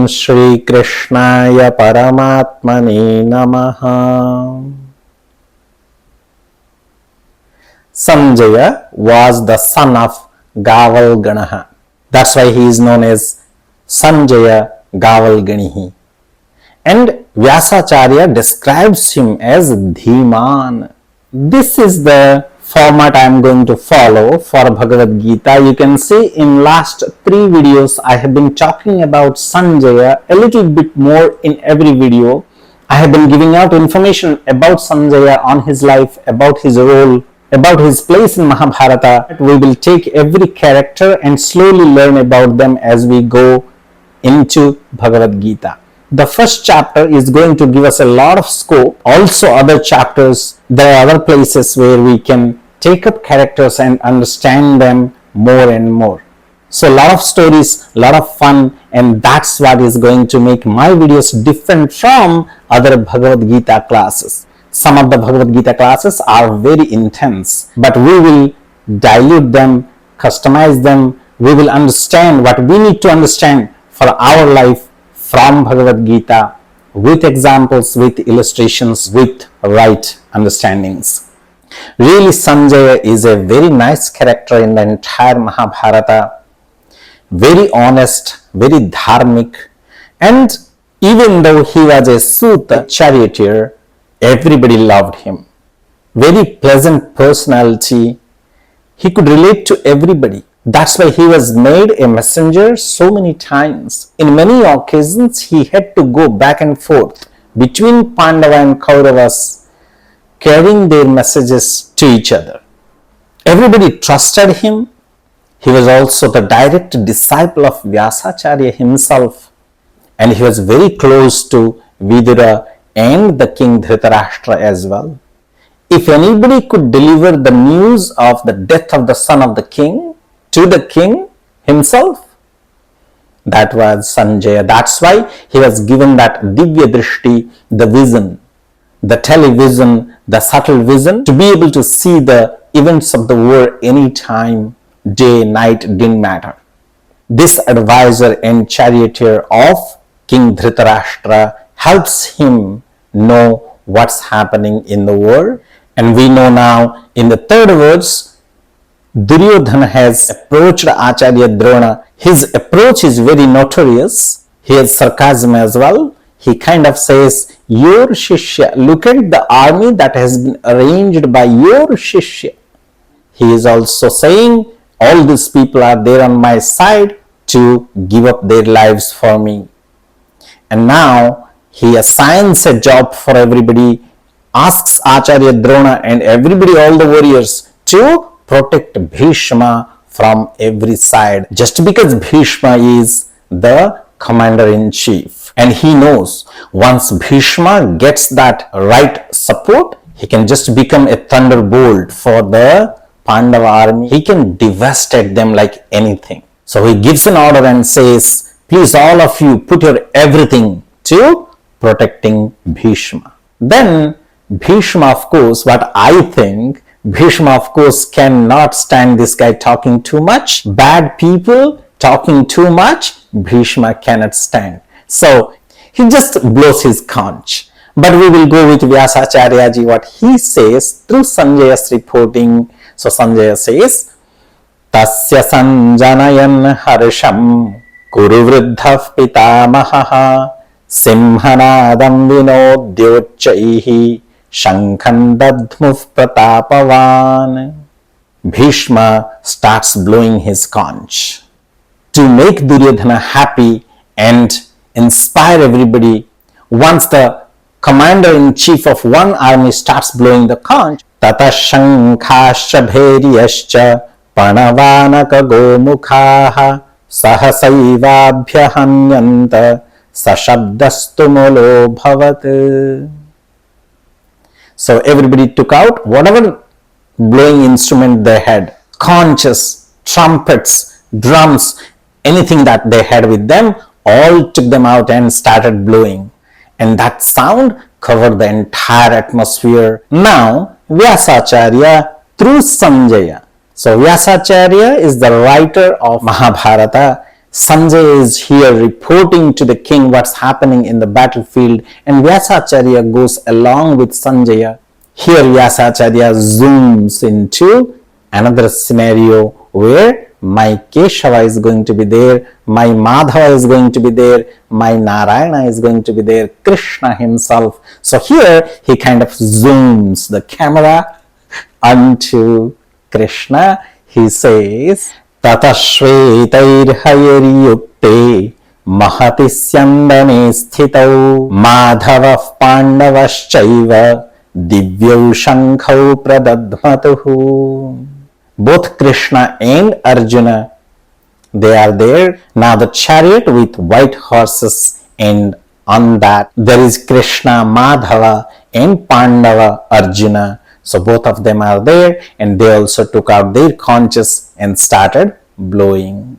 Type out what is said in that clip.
Shri Krishnaya Paramatmane Namaha. Sanjaya was the son of Gavalganaha. That's why he is known as Sanjaya Gavalganihi. And Vyasacharya describes him as Dhiman. This is the format I am going to follow for Bhagavad Gita. You can see in last 3 videos I have been talking about Sanjaya a little bit more in every video. I have been giving out information about Sanjaya, on his life, about his role, about his place in Mahabharata. We will take every character and slowly learn about them as we go into Bhagavad Gita. The first chapter is going to give us a lot of scope. Also other chapters, there are other places where we can take up characters and understand them more and more. So a lot of stories, a lot of fun, and that's what is going to make my videos different from other Bhagavad Gita classes. Some of the Bhagavad Gita classes are very intense, but we will dilute them, customize them. We will understand what we need to understand for our life from Bhagavad Gita, with examples, with illustrations, with right understandings. Really, Sanjaya is a very nice character in the entire Mahabharata. Very honest, very dharmic, and even though he was a Suta charioteer, everybody loved him. Very pleasant personality. He could relate to everybody. That's why he was made a messenger so many times. In many occasions, he had to go back and forth between Pandava and Kauravas, carrying their messages to each other. Everybody trusted him. He was also the direct disciple of Vyasacharya himself, and he was very close to Vidura and the king Dhritarashtra as well. If anybody could deliver the news of the death of the son of the king to the king himself, that was Sanjaya. That's why he was given that Divya Drishti, the vision, the television, the subtle vision, to be able to see the events of the war anytime, day, night, didn't matter. This advisor and charioteer of King Dhritarashtra helps him know what's happening in the world. And we know now in the 3rd verse, Duryodhana has approached Acharya Drona. His approach is very notorious. He has sarcasm as well. He kind of says, your Shishya, look at the army that has been arranged by your Shishya. He is also saying, all these people are there on my side to give up their lives for me. And now he assigns a job for everybody, asks Acharya Drona and everybody, all the warriors, to protect Bhishma from every side. Just because Bhishma is the commander-in-chief, and he knows once Bhishma gets that right support, he can just become a thunderbolt for the Pandava army. He can devastate them like anything. So he gives an order and says, please all of you put your everything to protecting Bhishma. Then Bhishma, of course, what I think, Bhishma, of course, cannot stand this guy talking too much. Bad people talking too much, Bhishma cannot stand. So he just blows his conch. But we will go with Vyasacharya ji, what he says through Sanjaya's reporting. So Sanjaya says, Tasya sanjanayan harsham kuru vruddhav pitamahaha simhanadam vinodyochaihi shankhan dadhmuh pratapavan. Bhishma starts blowing his conch to make Duryodhana happy and inspire everybody. Once the commander-in-chief of one army starts blowing the conch, tata shankhascha bhairiyascha panavanaka gomukhaha sahasaivabhyahanyanta sashabdastu bhavat. So everybody took out whatever blowing instrument they had, conches, trumpets, drums, anything that they had with them, all took them out and started blowing. And that sound covered the entire atmosphere. Now, Vyasacharya through Sanjaya. So Vyasacharya is the writer of Mahabharata, Sanjay is here reporting to the king what's happening in the battlefield, and Vyasacharya goes along with Sanjaya. Here Vyasacharya zooms into another scenario where my Keshava is going to be there, my Madhava is going to be there, my Narayana is going to be there, Krishna himself. So here he kind of zooms the camera unto Krishna. He says, Tatashvetaiर्हयैर्युक्ते महति स्यन्दने स्थितौ माधवः पाण्डवश्चैव दिव्यौ शङ्खौ प्रदध्मतुः. Both Krishna and Arjuna, they are there. Now the chariot with white horses, and on that there is Krishna, Madhava and Pandava, Arjuna. So both of them are there, and they also took out their conches and started blowing.